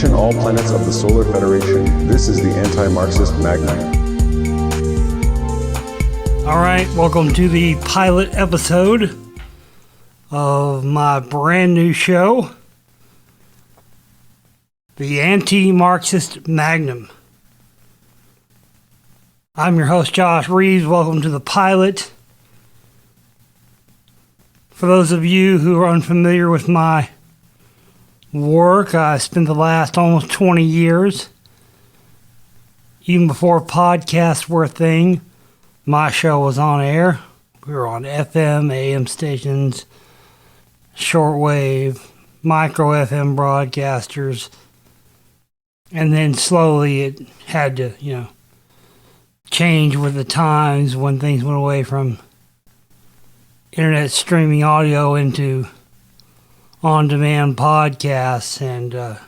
Attention all planets of the Solar Federation, this is the Anti-Marxist Magnum. Alright, welcome to the pilot episode of my brand new show, the Anti-Marxist Magnum. I'm your host, Josh Reeves. Welcome to the pilot. For those of you who are unfamiliar with my work, I spent the last almost 20 years, even before podcasts were a thing, my show was on air. We were on FM, AM stations, shortwave, micro FM broadcasters, and then slowly it had to, change with the times when things went away from internet streaming audio into on-demand podcasts. And I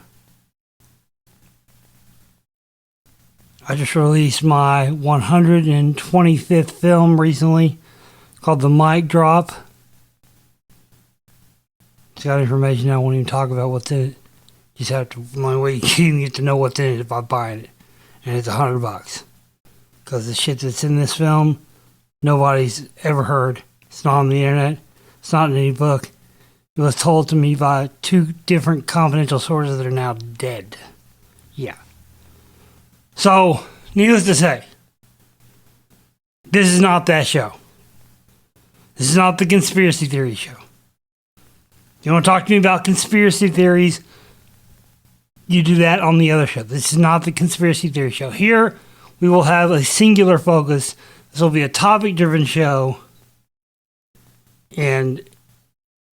just released my 125th film recently called The Mic Drop. It's got information I won't even talk about what's in it. You just have to, the only way you can get to know what's in it is by buying it. And it's $100. Because the shit that's in this film, nobody's ever heard. It's not on the internet. It's not in any book. It was told to me by two different confidential sources that are now dead. Yeah. So, needless to say, this is not that show. This is not the conspiracy theory show. You want to talk to me about conspiracy theories, you do that on the other show. This is not the conspiracy theory show. Here, we will have a singular focus. This will be a topic-driven show, and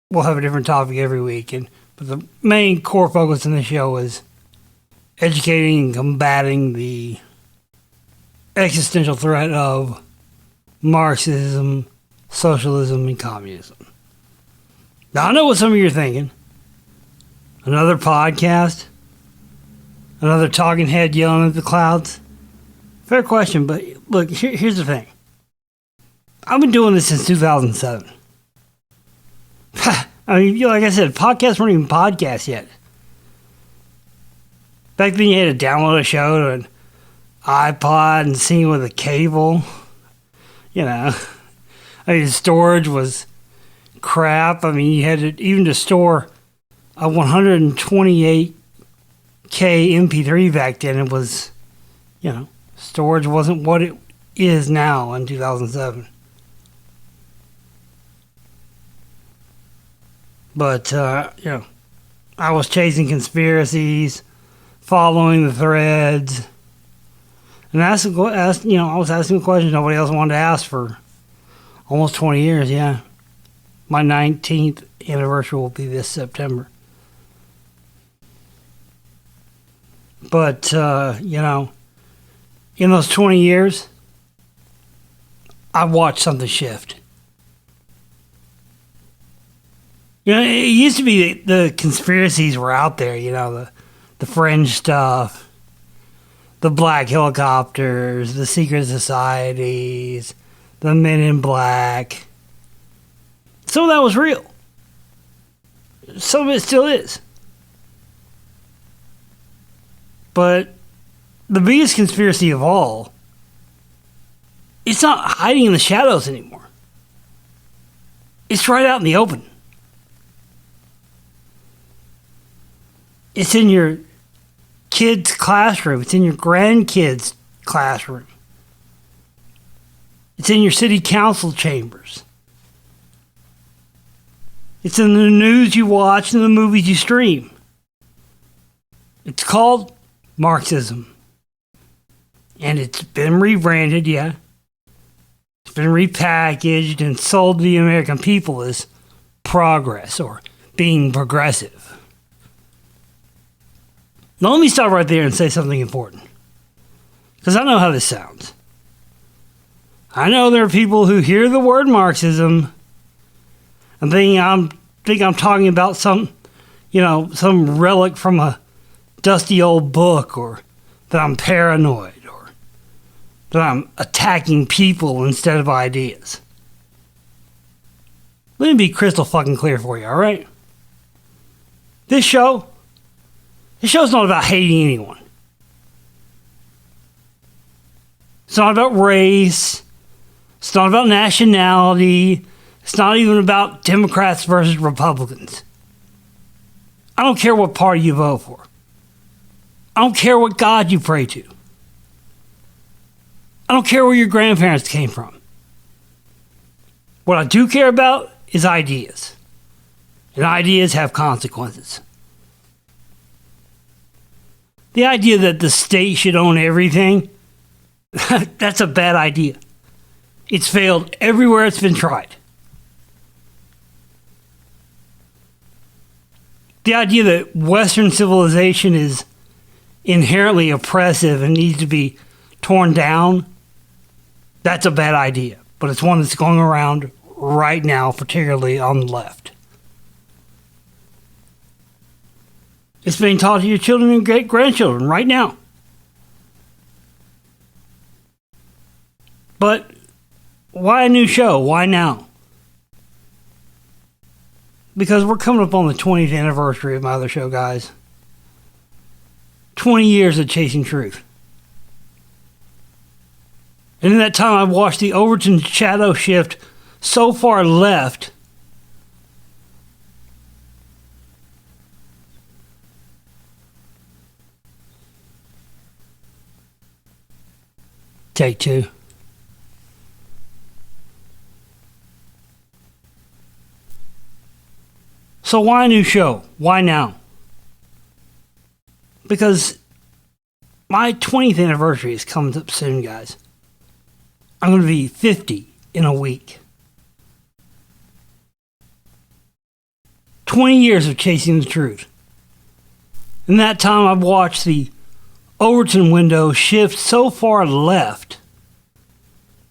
we'll have a different topic every week. But the main core focus in the show is educating and combating the existential threat of Marxism, socialism, and communism. Now, I know what some of you are thinking. Another podcast? Another talking head yelling at the clouds? Fair question, but look, here's the thing. I've been doing this since 2007. I mean, like I said, podcasts weren't even podcasts yet. Back then you had to download a show to an iPod and sync with a cable. I mean, storage was crap. I mean, you had to, even to store a 128K MP3 back then, it was, storage wasn't what it is now in 2007. But, I was chasing conspiracies, following the threads, and I was asking questions nobody else wanted to ask for almost 20 years, yeah. My 19th anniversary will be this September. But, in those 20 years, I've watched something shift. It used to be the conspiracies were out there, the fringe stuff, the black helicopters, the secret societies, the men in black. Some of that was real. Some of it still is. But the biggest conspiracy of all, it's not hiding in the shadows anymore. It's right out in the open. It's in your kid's classroom. It's in your grandkids' classroom. It's in your city council chambers. It's in the news you watch and the movies you stream. It's called Marxism. And it's been rebranded, yeah. It's been repackaged and sold to the American people as progress or being progressive. Now let me stop right there and say something important. Because I know how this sounds. I know there are people who hear the word Marxism and think I'm talking about some relic from a dusty old book, or that I'm paranoid, or that I'm attacking people instead of ideas. Let me be crystal fucking clear for you, alright? This show This show's not about hating anyone. It's not about race. It's not about nationality. It's not even about Democrats versus Republicans. I don't care what party you vote for. I don't care what God you pray to. I don't care where your grandparents came from. What I do care about is ideas. And ideas have consequences. The idea that the state should own everything, that's a bad idea. It's failed everywhere it's been tried. The idea that Western civilization is inherently oppressive and needs to be torn down, that's a bad idea. But it's one that's going around right now, particularly on the left. It's being taught to your children and great-grandchildren right now. But why a new show? Why now? Because we're coming up on the 20th anniversary of my other show, guys. 20 years of chasing truth. And in that time, I've watched the Overton shadow shift so far left Take two. So why a new show? Why now? Because my 20th anniversary is coming up soon, guys. I'm going to be 50 in a week. 20 years of chasing the truth. In that time, I've watched the Overton window shift so far left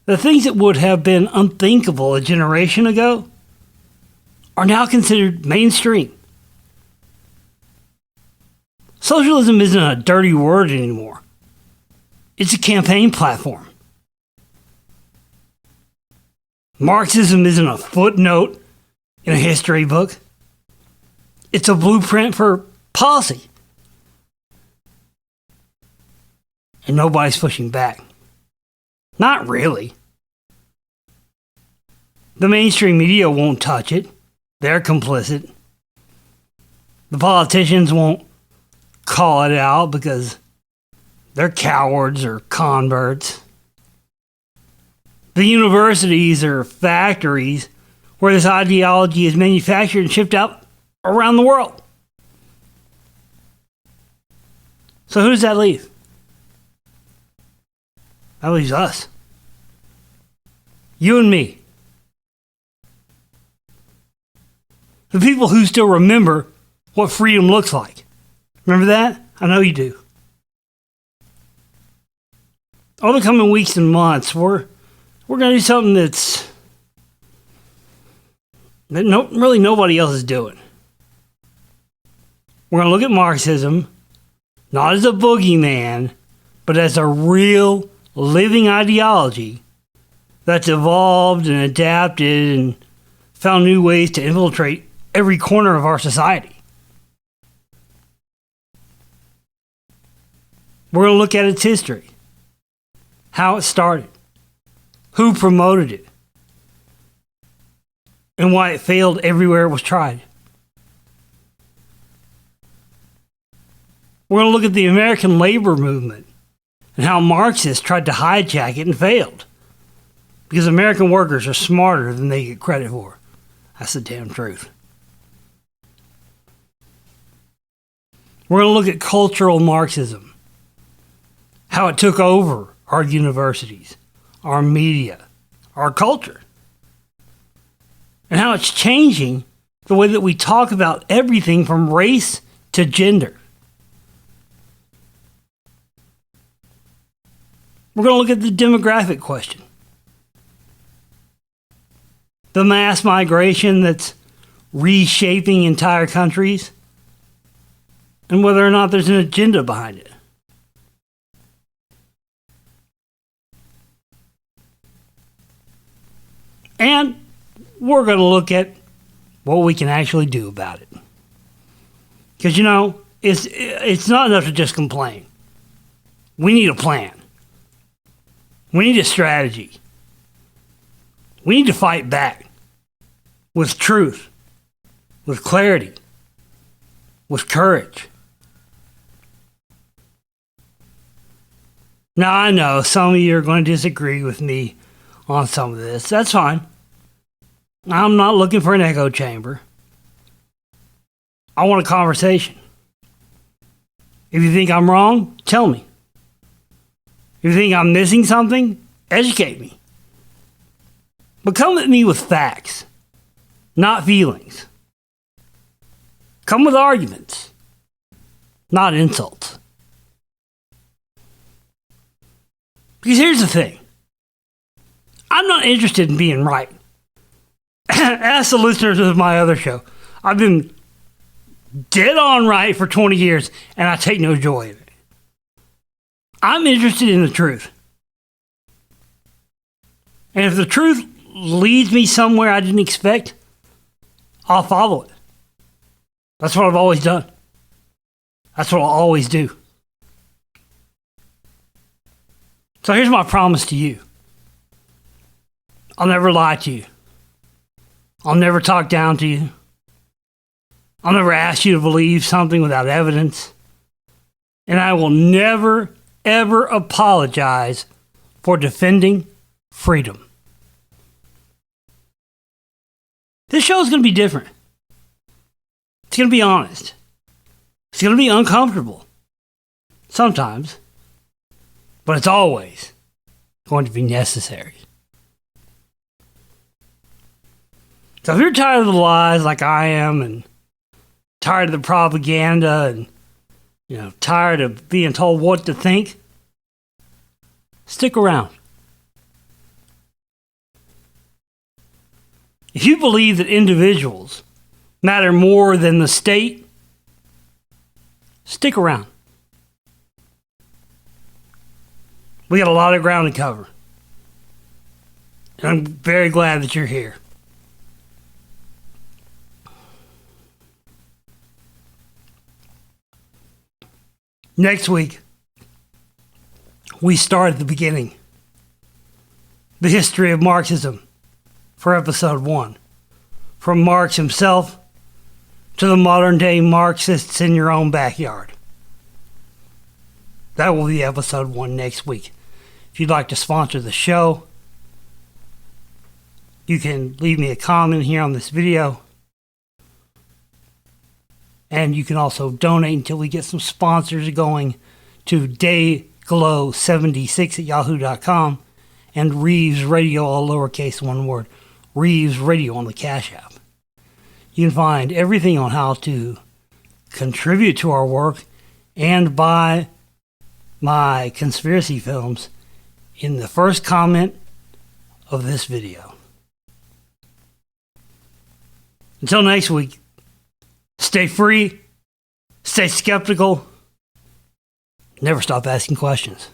that things that would have been unthinkable a generation ago are now considered mainstream. Socialism isn't a dirty word anymore. It's a campaign platform. Marxism isn't a footnote in a history book. It's a blueprint for policy. And nobody's pushing back. Not really. The mainstream media won't touch it. They're complicit. The politicians won't call it out because they're cowards or converts. The universities are factories where this ideology is manufactured and shipped out around the world. So who does that leave? That leaves us. You and me. The people who still remember what freedom looks like. Remember that? I know you do. Over the coming weeks and months, we're going to do something that really nobody else is doing. We're going to look at Marxism, not as a boogeyman, but as a real living ideology that's evolved and adapted and found new ways to infiltrate every corner of our society. We're going to look at its history, how it started, who promoted it, and why it failed everywhere it was tried. We're going to look at the American labor movement and how Marxists tried to hijack it and failed. Because American workers are smarter than they get credit for. That's the damn truth. We're going to look at cultural Marxism. How it took over our universities, our media, our culture. And how it's changing the way that we talk about everything from race to gender. We're going to look at the demographic question. The mass migration that's reshaping entire countries, and whether or not there's an agenda behind it. And we're going to look at what we can actually do about it. Because, it's not enough to just complain. We need a plan. We need a strategy. We need to fight back with truth, with clarity, with courage. Now, I know some of you are going to disagree with me on some of this. That's fine. I'm not looking for an echo chamber. I want a conversation. If you think I'm wrong, tell me. If you think I'm missing something, educate me. But come at me with facts, not feelings. Come with arguments, not insults. Because here's the thing. I'm not interested in being right. Ask the listeners of my other show. I've been dead on right for 20 years, and I take no joy in it. I'm interested in the truth. And if the truth leads me somewhere I didn't expect, I'll follow it. That's what I've always done. That's what I'll always do. So here's my promise to you. I'll never lie to you. I'll never talk down to you. I'll never ask you to believe something without evidence. And I will never, ever apologize for defending freedom. This show is going to be different. It's going to be honest. It's going to be uncomfortable. Sometimes. But it's always going to be necessary. So if you're tired of the lies like I am, and tired of the propaganda, and tired of being told what to think, stick around. If you believe that individuals matter more than the state, stick around. We got a lot of ground to cover. And I'm very glad that you're here. Next week, we start at the beginning. The history of Marxism for episode 1. From Marx himself to the modern day Marxists in your own backyard. That will be episode 1 next week. If you'd like to sponsor the show, you can leave me a comment here on this video. And you can also donate until we get some sponsors going to dayglow76 at yahoo.com and Reeves Radio, all lowercase, one word. Reeves Radio on the Cash App. You can find everything on how to contribute to our work and buy my conspiracy films in the first comment of this video. Until next week, stay free, stay skeptical, never stop asking questions.